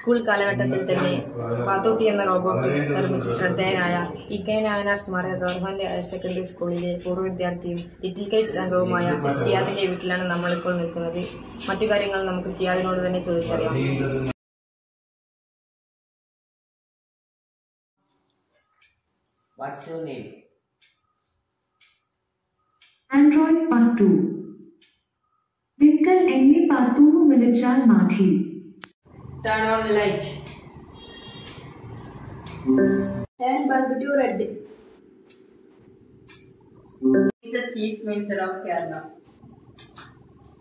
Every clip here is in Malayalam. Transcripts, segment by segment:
സ്കൂൾ കാലഘട്ടത്തിൽ തന്നെ പാത്തോട്ടി എന്ന റോബോട്ട് നിർമ്മിച്ച ശ്രദ്ധേയനായ ഇ.കെ. നായനാർ സ്മാരക ഗവൺമെന്റ് ഹയർ സെക്കൻഡറി സ്കൂളിലെ പൂർവ്വ വിദ്യാർത്ഥിയും ലിറ്റിൽ കൈറ്റ്സ് അംഗവുമായ സിയാദിന്റെ വീട്ടിലാണ് നമ്മളിപ്പോൾ നിൽക്കുന്നത്. മറ്റു കാര്യങ്ങൾ നമുക്ക് സിയാദിനോട് തന്നെ ചോദിച്ചറിയാം. What's your name? Android Pattu. Dinkel enne Pattunu Milichal Mathi. Turn on the light. Turn bulb to red. He is the Chief Minister of Kerala.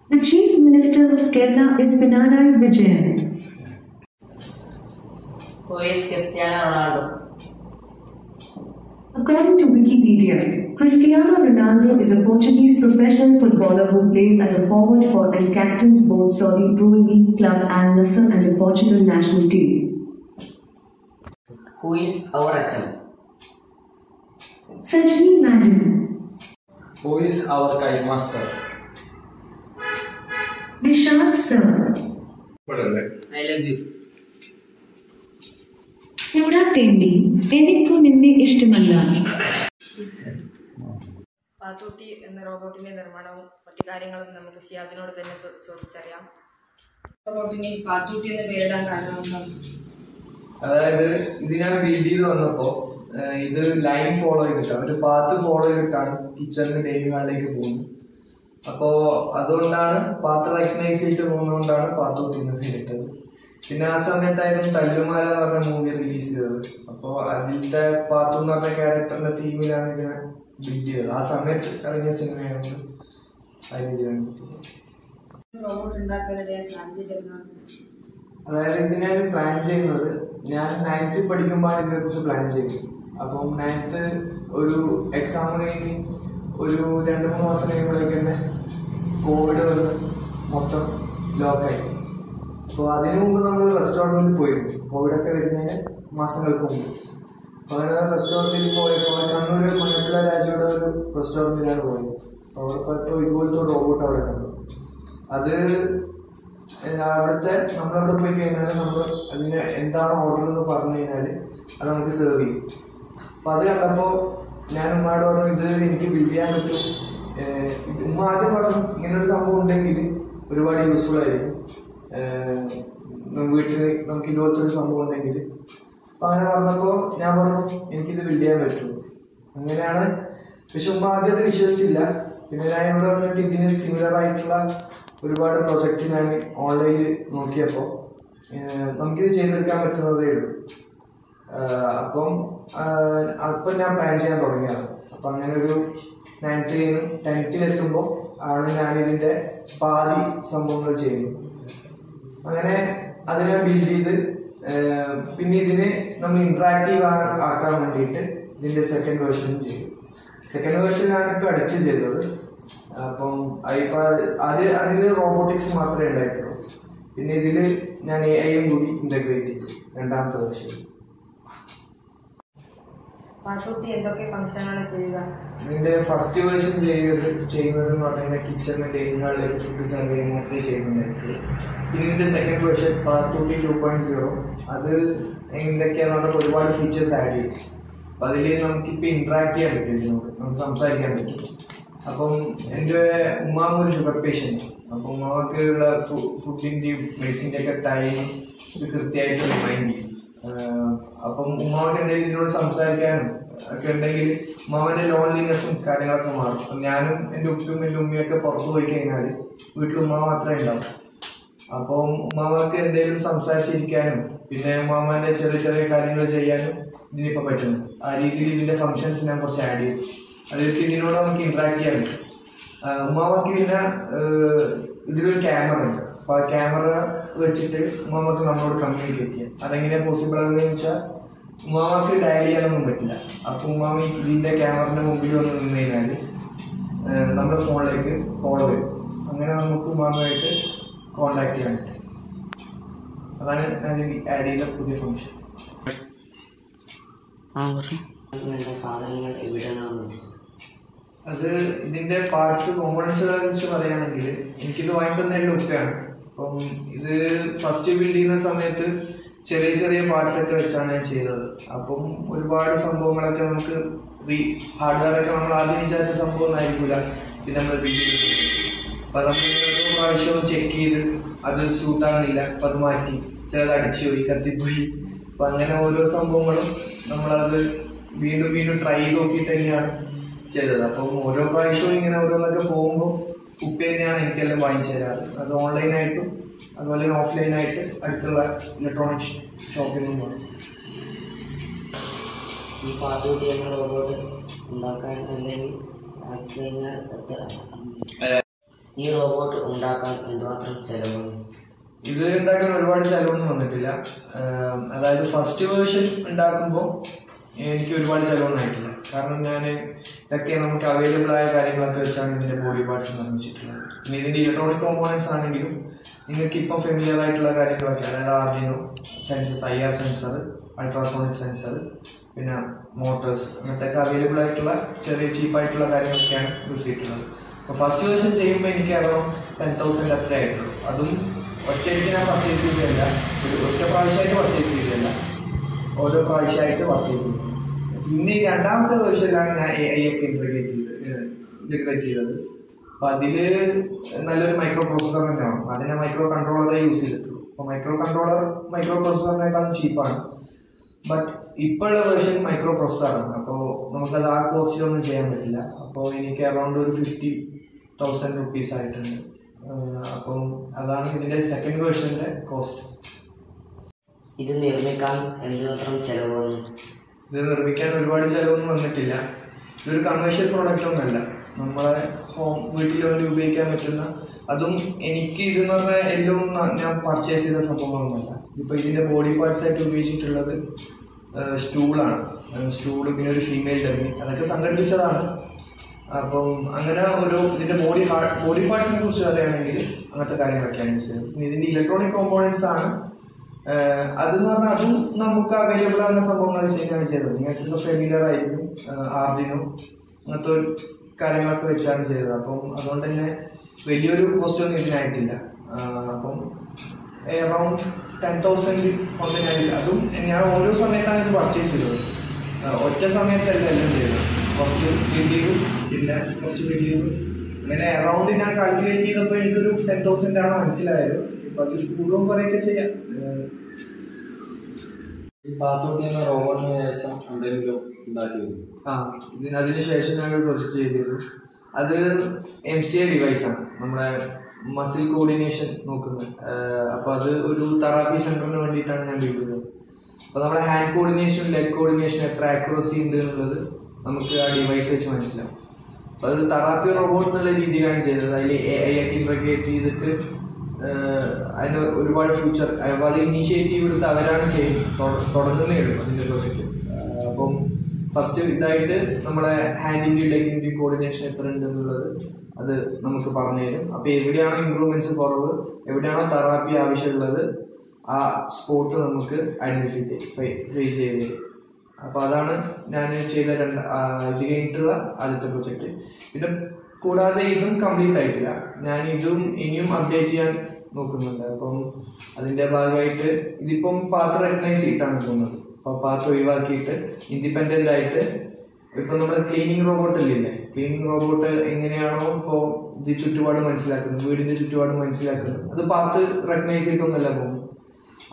The Chief Minister of Kerala is Pinarayi Vijayan. Who is Cristiano Ronaldo? According to Wikipedia, Cristiano Ronaldo is a Portuguese professional footballer who plays as a forward for and captains both Saudi Pro League club Al Nassr and the Portugal national team. Who is our HM? Sajni Madden. Who is our kite master? Vishal Sir. I love you. Yuda Tendi. Enikku ninne ishtamalla. പാത്തോട്ടി എന്ന റോബോട്ടിന്റെ നിർമ്മാണവും മറ്റു കാര്യങ്ങളും നമുക്ക് സിയാദിനോട് തന്നെ ചോദിച്ചറിയാം. റോബോട്ടിന് പാത്തോട്ടി എന്ന് പേരിടാൻ കാരണം അതായത് ഇത് ഞാൻ ബിൽഡ് ചെയ്ത് വന്നപ്പോ ഇത് ലൈൻ ഫോളോ ചെയ്തിട്ടാണ്, ഒരു പാത്ത് ഫോളോ ചെയ്തിട്ടാണ് കിച്ചണിന് ഡൈനിങ് ഹാളിലേക്ക് പോകുന്നത്. അപ്പോൾ അതുകൊണ്ടാണ് പാത്ത് റെക്കഗ്നൈസ് ചെയ്തിട്ട് പോകുന്നതുകൊണ്ടാണ് പാത്തോട്ടി എന്ന് പേരിട്ടത്. പിന്നെ ആ സമയത്തായിരുന്നു തല്ലുമാല എന്ന് പറഞ്ഞ മൂവി റിലീസ് ചെയ്തത്. അപ്പോൾ അതിലത്തെ പാത്തു എന്ന് പറഞ്ഞ ക്യാരക്ടറിന്റെ തീമിലാണ് ഇതിനെ ബിൽഡ് ചെയ്തത്. ആ സമയത്ത് ഇറങ്ങിയ സിനിമയാണ് ആ രീതിയിലാണ് റോബോട്ട് ഉണ്ടാക്കാനുള്ള സാഹചര്യം. അതായത് ഇതിനെ പ്ലാൻ ചെയ്യുന്നത് ഞാൻ 9th പഠിക്കുമ്പോഴാണ് ഇതിനെ കുറിച്ച് പ്ലാൻ ചെയ്യുന്നത്. അപ്പം 9th ഒരു എക്സാം കഴിഞ്ഞ് ഒരു 2-3 മാസം കഴിയുമ്പോഴേക്ക് തന്നെ കോവിഡ് വന്ന് മൊത്തം ലോക്കായി. അപ്പോൾ അതിനു മുമ്പ് നമ്മൾ റെസ്റ്റോറൻറ്റിൽ പോയിരുന്നു, കോവിഡൊക്കെ വരുന്നതിന് മാസങ്ങൾക്ക് മുമ്പ്. അപ്പോൾ അങ്ങനെ റെസ്റ്റോറൻറ്റിൽ പോയപ്പോൾ കണ്ണൂർ മണ്ണുള്ള രാജയുടെ ഒരു റെസ്റ്റോറൻറ്റിലാണ് പോയത്. അപ്പോൾ അവിടെ പോയപ്പോൾ ഇതുപോലത്തെ ഒരു റോബോട്ട് അവിടെ കണ്ടു. അത് അവിടുത്തെ നമ്മളവിടെ പോയി കഴിഞ്ഞാൽ നമ്മൾ അതിന് എന്താണ് ഓർഡർ എന്ന് പറഞ്ഞു കഴിഞ്ഞാൽ അത് നമുക്ക് സെർവ് ചെയ്യും. അപ്പം അത് കണ്ടപ്പോൾ ഞാൻ ഉമ്മയോട് പറഞ്ഞു ഇത് എനിക്ക് ബിൽഡ് ചെയ്യാൻ പറ്റും. ഉമ്മ ആദ്യം പറഞ്ഞു ഇങ്ങനൊരു സംഭവം ഉണ്ടെങ്കിൽ ഒരുപാട് യൂസ്ഫുൾ ആയിരിക്കും, വീട്ടിൽ നമുക്ക് ഇതുപോലത്തെ ഒരു സംഭവം ഉണ്ടെങ്കിൽ. അപ്പം അങ്ങനെ പറഞ്ഞപ്പോൾ ഞാൻ പറഞ്ഞു എനിക്കിത് ബിൽഡ് ചെയ്യാൻ പറ്റും. അങ്ങനെയാണ്. പക്ഷെ ഉമ്മ ആദ്യം അത് വിശ്വസിച്ചില്ല. പിന്നെ ഞാൻ ഇവിടെ വന്നിട്ട് ഇതിന് സിമിലർ ആയിട്ടുള്ള ഒരുപാട് പ്രൊജക്റ്റ് ഞാൻ ഓൺലൈനിൽ നോക്കിയപ്പോൾ നമുക്കിത് ചെയ്തെടുക്കാൻ പറ്റുന്നതേ ഉള്ളൂ. അപ്പം ഞാൻ പ്ലാൻ ചെയ്യാൻ തുടങ്ങിയാണ്. അപ്പം അങ്ങനെ ഒരു 9th കഴിഞ്ഞ് 10th ആണ് ഞാനിതിൻ്റെ പാതി സംഭവങ്ങൾ ചെയ്യുന്നത്. അങ്ങനെ അതിനെ ബിൽഡ് ചെയ്ത് പിന്നെ ഇതിനെ നമ്മൾ ഇൻട്രാക്റ്റീവ് ആക്കാൻ വേണ്ടിയിട്ട് ഇതിൻ്റെ സെക്കൻഡ് വേർഷനും ചെയ്തു. സെക്കൻഡ് വേർഷനിലാണ് ഇപ്പോൾ അടുത്ത് ചെയ്തത്. അപ്പം അതിൽ റോബോട്ടിക്സ് മാത്രമേ ഉണ്ടായിട്ടുള്ളൂ. പിന്നെ ഇതിൽ ഞാൻ AI കൂടി ഇൻ്റഗ്രേറ്റ് ചെയ്തു രണ്ടാമത്തെ വേർഷൻ. എന്തൊക്കെ ഫംഗ്ഷനാണ് ചെയ്യുക? ഇതിൻ്റെ ഫസ്റ്റ് വേർഷൻ ചെയ്യുന്നതെന്ന് പറഞ്ഞാൽ കിച്ചണിന് ഡൈനിങ് ഹാളിലേക്ക് ഫുഡ് സെർവ് ചെയ്യുന്നതൊക്കെ ചെയ്യുന്നുണ്ടായിട്ടുള്ളൂ. പിന്നെ ഇതിൻ്റെ സെക്കൻഡ് വേർഷൻ പാത്തോട്ടി 2.0 അത് എന്തൊക്കെയാണെന്ന് പറഞ്ഞാൽ ഒരുപാട് ഫീച്ചേഴ്സ് ആഡ് ചെയ്യും. അപ്പം അതിൽ നമുക്കിപ്പോൾ ഇൻട്രാക്ട് ചെയ്യാൻ പറ്റും, ഇതിനോട് നമുക്ക് സംസാരിക്കാൻ പറ്റും. അപ്പം എൻ്റെ ഉമ്മാമ ഒരു ഷുഗർ പേഷ്യൻ്റ്. അപ്പം ഉമ്മാമക്ക് ഉള്ള ഫുഡിൻ്റെയും മെഡിസിൻ്റെയൊക്കെ ടൈം ഇത് കൃത്യമായിട്ട് റിമൈൻഡ് ചെയ്യും. അപ്പം ഉമ്മാമക്ക് എന്തെങ്കിലും ഇതിനോട് സംസാരിക്കാനും ഒക്കെ ഉണ്ടെങ്കിൽ ഉമ്മാമൻ്റെ ലോൺലിനെസ്സും കാര്യങ്ങളൊക്കെ മാറും. അപ്പം ഞാനും എൻ്റെ ഉപ്പയും എൻ്റെ ഉമ്മയൊക്കെ പുറത്തു പോയി കഴിഞ്ഞാൽ വീട്ടിൽ ഉമ്മാമ മാത്രമേ ഉണ്ടാവും. അപ്പം ഉമ്മാമക്ക് എന്തെങ്കിലും സംസാരിച്ചിരിക്കാനും പിന്നെ ഉമ്മാമൻ്റെ ചെറിയ ചെറിയ കാര്യങ്ങൾ ചെയ്യാനും ഇതിനിപ്പോൾ പറ്റുന്നു. ആ രീതിയിൽ ഇതിൻ്റെ ഫങ്ഷൻസ് ഞാൻ കുറച്ച് ആഡ് ചെയ്യും. അതായത് ഇതിനോട് നമുക്ക് ഇൻട്രാക്ട് ചെയ്യാൻ പറ്റും. ഉമ്മാമക്ക് പിന്നെ ഇതിലൊരു ക്യാമറ ഉണ്ട്. അപ്പോൾ ആ ക്യാമറ വെച്ചിട്ട് ഉമ്മാമക്ക് നമ്മളോട് കമ്മ്യൂണിക്കേറ്റ് ചെയ്യാം. അതെങ്ങനെയാണ് പോസിബിൾ ആണെന്ന് വെച്ചാൽ ഉമ്മാമക്ക് ഡയൽ ചെയ്യാനൊന്നും പറ്റില്ല. അപ്പോൾ ഉമ്മാമ ഇതിൻ്റെ ക്യാമറയുടെ മുമ്പിൽ വന്ന് നിന്ന് കഴിഞ്ഞാൽ നമ്മുടെ ഫോണിലേക്ക് കോൾ വരും. അങ്ങനെ നമുക്ക് ഉമ്മാമയായിട്ട് കോണ്ടാക്ട് ചെയ്യാൻ പറ്റും. അതാണ് ഞാൻ ആഡ് ചെയ്ത പുതിയ ഫംഗ്ഷൻ. സാധനങ്ങൾ എവിടെയാണ്? അത് ഇതിൻ്റെ പാർട്സ് കോമ്പോണൻസുകളെ കുറിച്ച് പറയുകയാണെങ്കിൽ എനിക്കിത് വാങ്ങിത്തന്നതിൻ്റെ ഉപ്പയാണ്. അപ്പം ഇത് ഫസ്റ്റ് ബിൽഡ് ചെയ്യുന്ന സമയത്ത് ചെറിയ ചെറിയ പാർട്സ് ഒക്കെ വെച്ചാണ് ഞാൻ ചെയ്തത്. അപ്പം ഒരുപാട് സംഭവങ്ങളൊക്കെ നമുക്ക് ഹാർഡ്വെയർ ഒക്കെ നമ്മൾ ആദ്യം വിചാരിച്ച സംഭവം ഒന്നും ആയിരിക്കില്ല ഇത് നമ്മൾ ബിൽഡ് ചെയ്ത്. അപ്പം നമ്മൾ ഓരോ പ്രാവശ്യവും ചെക്ക് ചെയ്ത് അത് സൂട്ടാകുന്നില്ല, അപ്പം അത് മാറ്റി, ചിലത് അടിച്ചു പോയി, കത്തിപ്പോയി. അപ്പം അങ്ങനെ ഓരോ സംഭവങ്ങളും നമ്മളത് വീണ്ടും വീണ്ടും ട്രൈ ചെയ്ത് നോക്കിയിട്ട് തന്നെയാണ് ചെയ്തത്. അപ്പം ഓരോ പ്രാവശ്യവും ഇങ്ങനെ ഓരോന്നൊക്കെ പോകുമ്പോൾ ഉപ്പ തന്നെയാണ് എനിക്കെല്ലാം വാങ്ങിച്ചു തരാറ്. അത് ഓൺലൈനായിട്ടും അതുപോലെ തന്നെ ഓഫ്ലൈനായിട്ട് അടുത്തുള്ള ഇലക്ട്രോണിക് ഷോപ്പിൽ നിന്നും വാങ്ങും. ഈ പാത്തുകുട്ടി എന്ന റോബോട്ട് ഉണ്ടാക്കാൻ അല്ലെങ്കിൽ ആക്കി കഴിഞ്ഞാൽ ഈ റോബോട്ട് ഉണ്ടാക്കാൻ എന്തുമാത്രം ചെലവാണ്? ഇത് ഉണ്ടാക്കാൻ ഒരുപാട് ചിലവൊന്നും വന്നിട്ടില്ല. അതായത് ഫസ്റ്റ് വേർഷൻ ഉണ്ടാക്കുമ്പോൾ എനിക്ക് ഒരുപാട് ചിലവൊന്നും ആയിട്ടില്ല. കാരണം ഞാൻ ഇതൊക്കെ നമുക്ക് അവൈലബിൾ ആയ കാര്യങ്ങളൊക്കെ വെച്ചാണ് ഇതിൻ്റെ ബോഡി പാർട്സ് നിർമ്മിച്ചിട്ടുള്ളത്. പിന്നെ ഇതിൻ്റെ ഇലക്ട്രോണിക് കോമ്പോണൻസ് ആണെങ്കിലും നിങ്ങൾക്ക് ഇപ്പം ഫെമിലിയർ ആയിട്ടുള്ള കാര്യങ്ങളൊക്കെ, അതായത് Arduino census, IR sensor, ultrasonic sensor, പിന്നെ മോട്ടോഴ്സ്, അങ്ങനത്തെ ഒക്കെ അവൈലബിൾ ആയിട്ടുള്ള ചെറിയ ചീപ്പായിട്ടുള്ള കാര്യങ്ങളൊക്കെയാണ് യൂസ് ചെയ്തിട്ടുള്ളത്. അപ്പോൾ ഫസ്റ്റ് വേർഷൻ ചെയ്യുമ്പോൾ എനിക്ക് അറൗണ്ട് 10,000 അത്രേ ആയിട്ടുള്ളൂ. അതും ഒറ്റയ്ക്ക് ഞാൻ പർച്ചേസ് ചെയ്തില്ല, ഒറ്റ പ്രാവശ്യമായിട്ട് പർച്ചേസ് ചെയ്തില്ല, ഓരോ പ്രാവശ്യമായിട്ട് പർച്ചേസ് ചെയ്തു. പിന്നെ ഈ രണ്ടാമത്തെ വേർഷനിലാണ് ഞാൻ AI ഒക്കെ ഇന്റഗ്രേറ്റ് ചെയ്തത്. അപ്പം അതിൽ നല്ലൊരു മൈക്രോ പ്രോസസ്സർ തന്നെ വേണം. അതിനെ മൈക്രോ കൺട്രോളറെ യൂസ് ചെയ്തിട്ടുള്ളൂ. അപ്പോൾ മൈക്രോ പ്രോസസ്സറിനേക്കാളും ചീപ്പാണ്. ബട്ട് ഇപ്പോഴുള്ള വേർഷൻ മൈക്രോ പ്രോസസ്സറാണ്. അപ്പോൾ നമുക്കത് ആ കോസ്റ്റിലൊന്നും ചെയ്യാൻ പറ്റില്ല. അപ്പോൾ എനിക്ക് അറൗണ്ട് ഒരു 50,000 റുപ്പീസ് ആയിട്ടുണ്ട്. അപ്പം അതാണ് ഇതിൻ്റെ സെക്കൻഡ് വേർഷൻ്റെ കോസ്റ്റ്. ഇത് നിർമ്മിക്കാൻ എന്തുമാത്രം ചെലവ് വന്നു? ഇത് നിർമ്മിക്കാൻ ഒരുപാട് ചിലവൊന്നും വന്നിട്ടില്ല. ഇതൊരു കമേഴ്ഷ്യൽ പ്രോഡക്റ്റ് ഒന്നുമല്ല, നമ്മളെ വീട്ടിൽ വേണ്ടി ഉപയോഗിക്കാൻ പറ്റുന്ന, അതും എനിക്ക് ഇതെന്ന് പറഞ്ഞാൽ എല്ലാം ഞാൻ പർച്ചേസ് ചെയ്ത സംഭവങ്ങളൊന്നുമല്ല. ഇപ്പോൾ ഇതിൻ്റെ ബോഡി പാർട്സ് ആയിട്ട് ഉപയോഗിച്ചിട്ടുള്ളത് സ്റ്റൂളാണ്. സ്റ്റൂള്, പിന്നെ ഒരു ഫീമെയിൽ ഡമ്മി, അതൊക്കെ സംഘടിപ്പിച്ചതാണ്. അപ്പം അങ്ങനെ ഇതിൻ്റെ ബോഡി പാർട്സിനെ കുറിച്ച് പറയുകയാണെങ്കിൽ അങ്ങനത്തെ കാര്യങ്ങളൊക്കെയാണ് യൂസ് ചെയ്തത്. പിന്നെ ഇതിൻ്റെ ഇലക്ട്രോണിക് കോമ്പോണൻസ് ആണ്. അതെന്ന് പറഞ്ഞാൽ അതും നമുക്ക് അവൈലബിൾ ആകുന്ന സംഭവങ്ങൾ വെച്ചാണ് ചെയ്തത്. നിങ്ങൾക്ക് ഫെമിലിയർ ആയിരിക്കും, ആർഡിനോ അങ്ങനത്തെ കാര്യങ്ങളൊക്കെ വെച്ചാണ് ചെയ്തത്. അപ്പം അതുകൊണ്ട് തന്നെ വലിയൊരു കോസ്റ്റ് ഒന്നും ഇതിനായിട്ടില്ല. അപ്പം അറൗണ്ട് 10,000 കൊണ്ട് അതും ഞാൻ ഓരോ സമയത്താണ് ഇത് പർച്ചേസ് ചെയ്തത്. ഒറ്റ സമയത്തല്ല എല്ലാം ചെയ്തത്. കുറച്ച് ബില്ലിങ്ങും പിന്നെ കുറച്ച് ബില്ലിങ്ങും അങ്ങനെ അറൗണ്ട് ഞാൻ കാൽക്കുലേറ്റ് ചെയ്തപ്പോൾ എനിക്കൊരു 10,000 ആണ് മനസ്സിലായത്. ഇപ്പം അതിൽ കൂടുതലും കുറേയൊക്കെ ചെയ്യാം. ഈ പാത്തുകുട്ടി എന്ന റോബോട്ടിന് ശേഷം എന്തെങ്കിലും ഉണ്ടാക്കിയത്? അതിന് ശേഷം ഞാനൊരു പ്രൊജക്റ്റ് ചെയ്തിരുന്നു. അത് MCA ഡിവൈസാണ്, നമ്മുടെ മസിൽ കോർഡിനേഷൻ നോക്കുന്നത്. അപ്പോൾ അത് ഒരു തെറാപ്പി സെന്ററിന് വേണ്ടിയിട്ടാണ് ഞാൻ ബിൽഡ് ചെയ്തത്. അപ്പോൾ നമ്മുടെ ഹാൻഡ് കോർഡിനേഷൻ, ലെഗ് കോർഡിനേഷൻ എത്ര ആക്യുറസി ഉണ്ട് എന്നുള്ളത് നമുക്ക് ആ ഡിവൈസ് വെച്ച് മനസ്സിലാവും. അപ്പോൾ അത് തെറാപ്പി റോബോട്ട് എന്നുള്ള രീതിയിലാണ് ചെയ്തത്. അതിൽ AI ഒക്കെ ഇന്റഗ്രേറ്റ് ചെയ്തിട്ട് അതിന് ഒരുപാട് ഫ്യൂച്ചർ, അപ്പോൾ അത് ഇനീഷ്യേറ്റീവ് എടുത്ത് അവരാണ് തുടങ്ങുന്നേ ഉള്ളൂ അതിൻ്റെ പ്രോജക്റ്റ്. അപ്പം ഫസ്റ്റ് ഇതായിട്ട് നമ്മളെ ഹാൻഡിൻ്റെയും ലെഗിൻ്റെയും കോർഡിനേഷൻ എത്ര ഉണ്ട് എന്നുള്ളത് അത് നമുക്ക് പറഞ്ഞു തരും. അപ്പോൾ എവിടെയാണോ ഇമ്പ്രൂവ്മെന്റ്സ് കുറവ്, എവിടെയാണോ തെറാപ്പി ആവശ്യമുള്ളത്, ആ സ്പോട്ട് നമുക്ക് ഐഡന്റിഫൈ ചെയ്ത് തരും. അപ്പോൾ അതാണ് ഞാൻ ചെയ്ത ഇത് കഴിഞ്ഞിട്ടുള്ള ആദ്യത്തെ പ്രൊജക്റ്റ്. പിന്നെ കൂടാതെ ഇതും കംപ്ലീറ്റ് ആയിട്ടില്ല, ഞാൻ ഇതും ഇനിയും അപ്ഡേറ്റ് ചെയ്യാൻ നോക്കുന്നുണ്ട്. അപ്പം അതിൻ്റെ ഭാഗമായിട്ട് ഇതിപ്പം പാത്ത് റെക്കഗ്നൈസ് ചെയ്തിട്ടാണ് പോകുന്നത്. അപ്പോൾ പാത്ത് ഒഴിവാക്കിയിട്ട് ഇൻഡിപെൻഡൻ്റ് ആയിട്ട് ഇപ്പം നമ്മുടെ ക്ലീനിങ് റോബോട്ട് അല്ലേ, ക്ലീനിങ് റോബോട്ട് എങ്ങനെയാണോ ഇപ്പോൾ ഇത് ചുറ്റുപാട് മനസ്സിലാക്കുന്നത്, വീടിൻ്റെ ചുറ്റുപാട് മനസ്സിലാക്കുന്നത്, അത് പാത്ത് റെക്കഗ്നൈസ് ചെയ്തിട്ടൊന്നല്ല പോകുന്നത്.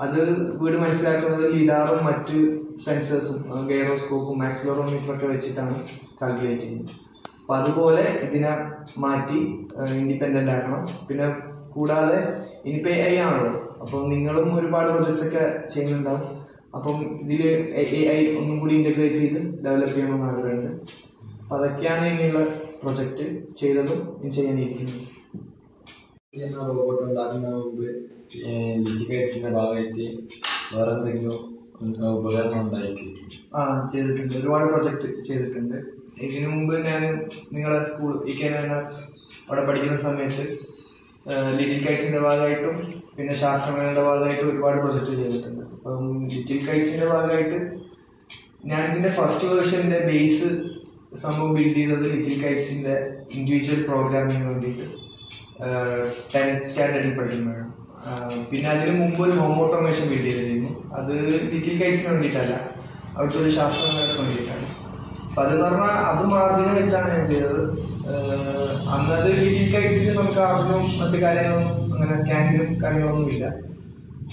അത് വീട് മനസ്സിലാക്കുന്നത് ലിഡാറും മറ്റ് സെൻസേഴ്സും ഗൈറോസ്കോപ്പും ആക്സിലറോമീറ്ററൊക്കെ വെച്ചിട്ടാണ് കാൽക്കുലേറ്റ് ചെയ്യുന്നത്. അപ്പം അതുപോലെ ഇതിനെ മാറ്റി ഇൻഡിപെൻഡൻ്റ് ആക്കണം. പിന്നെ കൂടാതെ ഇനിയിപ്പോൾ AI ആണല്ലോ, അപ്പം നിങ്ങളും ഒരുപാട് പ്രൊജക്ട്സ് ഒക്കെ ചെയ്യുന്നുണ്ടാവും. അപ്പം ഇതിൽ AI ഒന്നും കൂടി ഇൻ്റഗ്രേറ്റ് ചെയ്ത് ഡെവലപ്പ് ചെയ്യണമെന്ന് ആഗ്രഹമുണ്ട്. അപ്പം അതൊക്കെയാണ് ഇനിയുള്ള പ്രൊജക്റ്റ് ചെയ്തതും ഇനി ചെയ്യാനിരിക്കുന്നത്. റോബോട്ട് ഉണ്ടാക്കുന്നതിന് മുമ്പ് ലിറ്റിഗേറ്റ്സിന്റെ ഭാഗമായിട്ട് വേറെ എന്തെങ്കിലും ഉപകരണം ഉണ്ടായിരിക്കും? ചെയ്തിട്ടുണ്ട്, ഒരുപാട് പ്രൊജക്റ്റ് ചെയ്തിട്ടുണ്ട്. ഇതിനു മുമ്പ് ഞാൻ നിങ്ങളെ സ്കൂൾ അവിടെ പഠിക്കുന്ന സമയത്ത് ലിറ്റിൽ കൈറ്റ്സിന്റെ ഭാഗമായിട്ടും പിന്നെ ശാസ്ത്രമേളയുടെ ഭാഗമായിട്ടും ഒരുപാട് പ്രൊജക്റ്റ് ചെയ്തിട്ടുണ്ട്. അപ്പം ലിറ്റിൽ കൈറ്റ്സിന്റെ ഭാഗമായിട്ട് ഞാൻ ഇതിന്റെ ഫസ്റ്റ് വേർഷന്റെ ബേസ് സംഭവം ബിൽഡ് ചെയ്തത് ലിറ്റിൽ കൈറ്റ്സിന്റെ ഇൻഡിവിജ്വൽ പ്രോഗ്രാമിങ്ങിന് വേണ്ടിയിട്ട് 10th സ്റ്റാൻഡേർഡിൽ പഠിക്കുമ്പോഴാണ്. പിന്നെ അതിന് മുമ്പ് ഒരു ഹോം ഓട്ടോമേഷൻ ബിൽഡ് ചെയ്തിരുന്നു. അത് ലിറ്റിൽ കൈറ്റ്സിന് വേണ്ടിയിട്ടല്ല, അവിടുത്തെ ഒരു ശാസ്ത്രജ്ഞർക്ക് വേണ്ടിയിട്ടാണ്. അപ്പം അതെന്ന് പറഞ്ഞാൽ അത് മാർജിനെ വെച്ചാണ് ഞാൻ ചെയ്തത്. അന്നത് ലിറ്റിൽ കൈറ്റ്സിൽ നമുക്ക് ആർക്കും മറ്റു കാര്യങ്ങളൊന്നും അങ്ങനെ ക്യാമ്പിനും കാര്യങ്ങളൊന്നും ഇല്ല.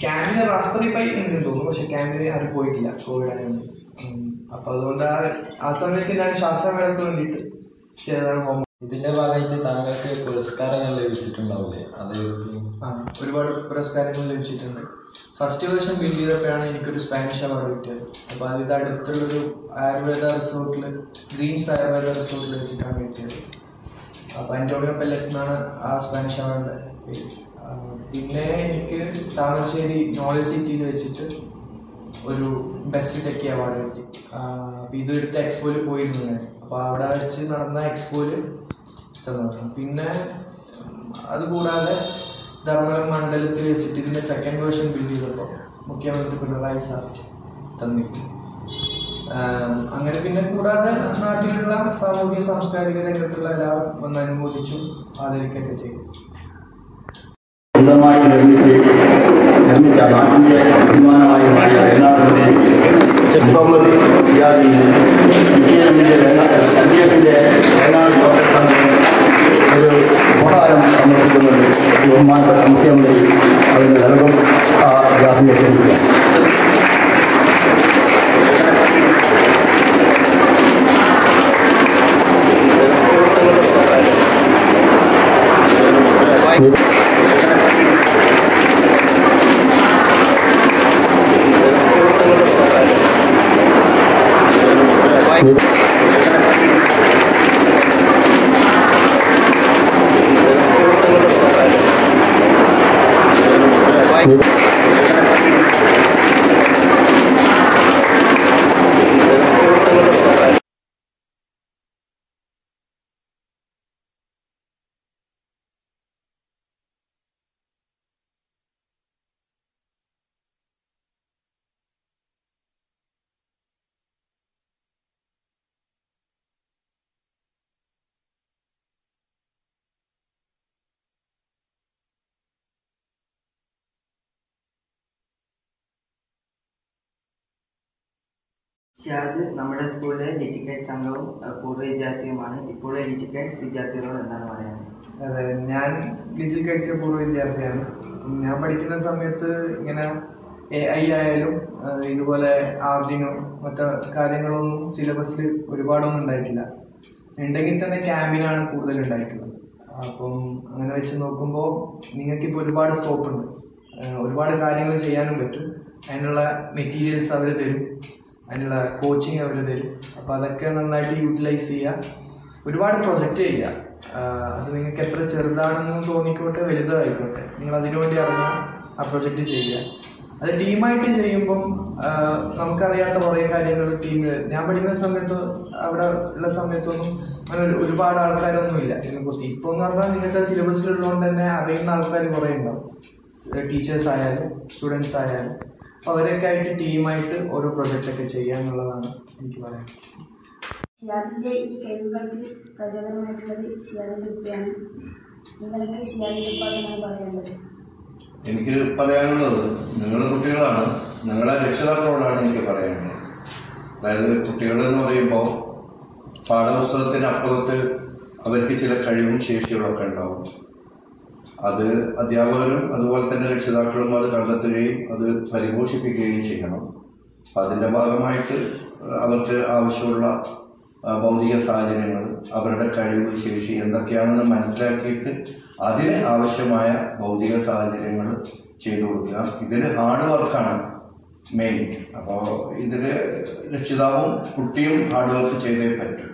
ക്യാമ്പിന് റാസ്ബെറി പൈ ഉണ്ടെന്ന് തോന്നുന്നു, പക്ഷെ ക്യാമ്പിന് ആരും പോയിട്ടില്ല കോവിഡ് ആയതുകൊണ്ട്. അപ്പം അതുകൊണ്ട് ആ സമയത്ത് ഞാൻ ശാസ്ത്രമേളക്ക് വേണ്ടിയിട്ട് ചെയ്തതാണ് ഹോം. ഇതിന്റെ ഭാഗമായിട്ട് താങ്കൾക്ക് പുരസ്കാരങ്ങൾ ലഭിച്ചിട്ടുണ്ടാവില്ലേ? അത് ഒരുപാട് പുരസ്കാരങ്ങൾ ലഭിച്ചിട്ടുണ്ട്. ഫസ്റ്റ് വേർഷൻ ബിൽഡ് ചെയ്തപ്പോഴാണ് എനിക്കൊരു സ്പാനിഷ് അവാർഡ് കിട്ടിയത്. അപ്പോൾ അത് അടുത്തുള്ളൊരു ആയുർവേദ റിസോർട്ടിൽ, ഗ്രീൻസ് ആയുർവേദ റിസോർട്ടിൽ വെച്ചിട്ടാണ് കിട്ടിയത്. അപ്പോൾ അന്റോണിയോ പെല്ലറ്റ് എന്നാണ് ആ സ്പാനിഷ് അവാർഡിൻ്റെ പേര്. പിന്നെ എനിക്ക് താമരശ്ശേരി നോളജ് സിറ്റിയിൽ വെച്ചിട്ട് ഒരു ബെസ്റ്റ് ടെക്കി അവാർഡ് കിട്ടി. അപ്പോൾ ഇതെടുത്ത എക്സ്പോയിൽ പോയിരുന്നു ഞാൻ. അപ്പോൾ അവിടെ വെച്ച് നടന്ന എക്സ്പോയിൽ തന്നതാണ്. പിന്നെ അതുകൂടാതെ ധർമ്മടം മണ്ഡലത്തിൽ വെച്ചിട്ട് ഇതിൻ്റെ സെക്കൻഡ് വേർഷൻ ബിൽഡ് ചെയ്തപ്പോൾ മുഖ്യമന്ത്രി പിണറായി സാർ തന്നിരുന്നു. അങ്ങനെ പിന്നെ കൂടാതെ നാട്ടിലുള്ള സാമൂഹിക സാംസ്കാരിക രംഗത്തുള്ള എല്ലാവരും ഒന്ന് അനുമോദിച്ചു ആദരിക്കുകയൊക്കെ ചെയ്തു. സ്വന്തമായി നിർമ്മിച്ച നാട്ടിൻ്റെ അഭിമാനമായി മാറിയ വയനാട് ചെറുപ്പമതി വിദ്യാർത്ഥിന് എൽഡിഎഫിൻ്റെ വയനാട് ലോക്കൽ സംഘം ഒരു ഉപഹാരം സമർപ്പിക്കുന്നുണ്ട്. ബഹുമാനപ്പെട്ട മുഖ്യമന്ത്രി അതിന് നൽകും. ആ വിദ്യാർത്ഥിയെ ക്ഷണിക്കുക. ഷാദ് നമ്മുടെ സ്കൂളിലെ ലിറ്റിൽ കൈറ്റ്സ് അംഗവും പൂർവ്വ വിദ്യാർത്ഥിയുമാണ്. ഇപ്പോഴും ലിറ്റിൽ കൈറ്റ്സ് വിദ്യാർത്ഥികളോട് എന്താണ് പറയാനുള്ളത്? അതെ, ഞാൻ ലിറ്റിൽ കൈറ്റ്സിലെ പൂർവ്വ വിദ്യാർത്ഥിയാണ്. ഞാൻ പഠിക്കുന്ന സമയത്ത് ഇങ്ങനെ AI ആയാലും ഇതുപോലെ ആർഡിനോ മറ്റു കാര്യങ്ങളൊന്നും സിലബസിൽ ഒരുപാടൊന്നും ഉണ്ടായിട്ടില്ല. ഉണ്ടെങ്കിൽ തന്നെ ക്യാമ്പിനാണ് കൂടുതൽ ഉണ്ടായിട്ടുള്ളത്. അപ്പം അങ്ങനെ വെച്ച് നോക്കുമ്പോൾ നിങ്ങൾക്കിപ്പോൾ ഒരുപാട് സ്കോപ്പ് ഉണ്ട്, ഒരുപാട് കാര്യങ്ങൾ ചെയ്യാനും പറ്റും. അതിനുള്ള മെറ്റീരിയൽസ് അവർ തരും, അതിനുള്ള കോച്ചിങ് അവർ തരും. അപ്പോൾ അതൊക്കെ നന്നായിട്ട് യൂട്ടിലൈസ് ചെയ്യുക, ഒരുപാട് പ്രൊജക്റ്റ് ചെയ്യുക. അത് നിങ്ങൾക്ക് എത്ര ചെറുതാണെന്ന് തോന്നിക്കോട്ടെ വലുതായിക്കോട്ടെ, നിങ്ങൾ അതിനുവേണ്ടി ഇറങ്ങുക, ആ പ്രൊജക്റ്റ് ചെയ്യുക. അത് ടീമായിട്ട് ചെയ്യുമ്പം നമുക്കറിയാത്ത കുറേ കാര്യങ്ങൾ ടീമിൽ, ഞാൻ പഠിക്കുന്ന സമയത്ത് അവിടെ ഉള്ള സമയത്തൊന്നും അങ്ങനെ ഒരുപാട് ആൾക്കാരൊന്നും ഇല്ല ഇതിനെക്കുറിച്ച്. ഇപ്പോൾ എന്ന് പറഞ്ഞാൽ നിങ്ങൾക്ക് സിലബസിലുള്ളതുകൊണ്ട് തന്നെ അറിയുന്ന ആൾക്കാർ കുറേ ഉണ്ടാവും, ടീച്ചേഴ്സ് ആയാലും സ്റ്റുഡൻസ് ആയാലും. അപ്പോൾ അവരൊക്കെ ആയിട്ട് ടീമായിട്ട് ഓരോ പ്രൊജക്റ്റൊക്കെ ചെയ്യുക എന്നുള്ളതാണ് എനിക്ക് പറയാൻ. ഷിയാദിൻ്റെ ഈ കഴിവുകൾക്ക് പ്രചോദനമായിട്ടുള്ളത് ഷിയാദിൻ്റെ ഉപ്പയാണ്. നിങ്ങൾക്ക് ഷിയാദിൻ്റെ ഉപ്പാണ് പറയാനുള്ളത്? എനിക്ക് പറയാനുള്ളത്, നിങ്ങൾ കുട്ടികളാണ്, നിങ്ങളെ രക്ഷിതാക്കളോടാണ് എനിക്ക് പറയാനുള്ളത്. അതായത് കുട്ടികളെന്ന് പറയുമ്പോൾ പാഠപുസ്തകത്തിന് അപ്പുറത്ത് അവർക്ക് ചില കഴിവും ശേഷികളൊക്കെ ഉണ്ടാവും. അത് അധ്യാപകരും അതുപോലെ തന്നെ രക്ഷിതാക്കളും അത് കണ്ടെത്തുകയും അത് പരിപോഷിപ്പിക്കുകയും ചെയ്യണം. അപ്പം അതിൻ്റെ ഭാഗമായിട്ട് അവർക്ക് ആവശ്യമുള്ള ഭൗതിക സാഹചര്യങ്ങൾ, അവരുടെ കഴിവ് ശേഷി എന്തൊക്കെയാണെന്ന് മനസ്സിലാക്കിയിട്ട് അതിന് ആവശ്യമായ ഭൗതിക സാഹചര്യങ്ങൾ ചെയ്തു കൊടുക്കുക. ഇതിന് ഹാർഡ് വർക്കാണ് മെയിൻ. അപ്പോൾ ഇതിൽ രക്ഷിതാവും കുട്ടിയും ഹാർഡ് വർക്ക് ചെയ്തേ പറ്റും.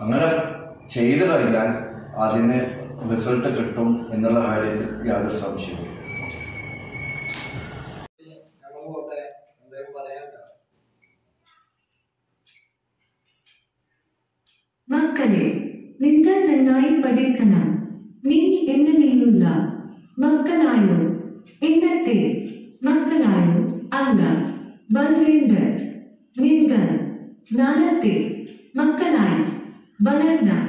അങ്ങനെ ചെയ്തു കഴിഞ്ഞാൽ അതിന് റിസൾട്ട് കിട്ടും എന്നുള്ള കാര്യത്തിൽ യാതൊരു സംശയവും. മക്കളെ, നിങ്ങൾ നന്നായി പഠിക്കണം. നീ എന്നതിലുള്ള മക്കളായോ? ഇന്നത്തെ മക്കളായോ? അല്ല, വളരേണ്ട നിങ്ങൾ നാളത്തെ മക്കളായി വളരണം.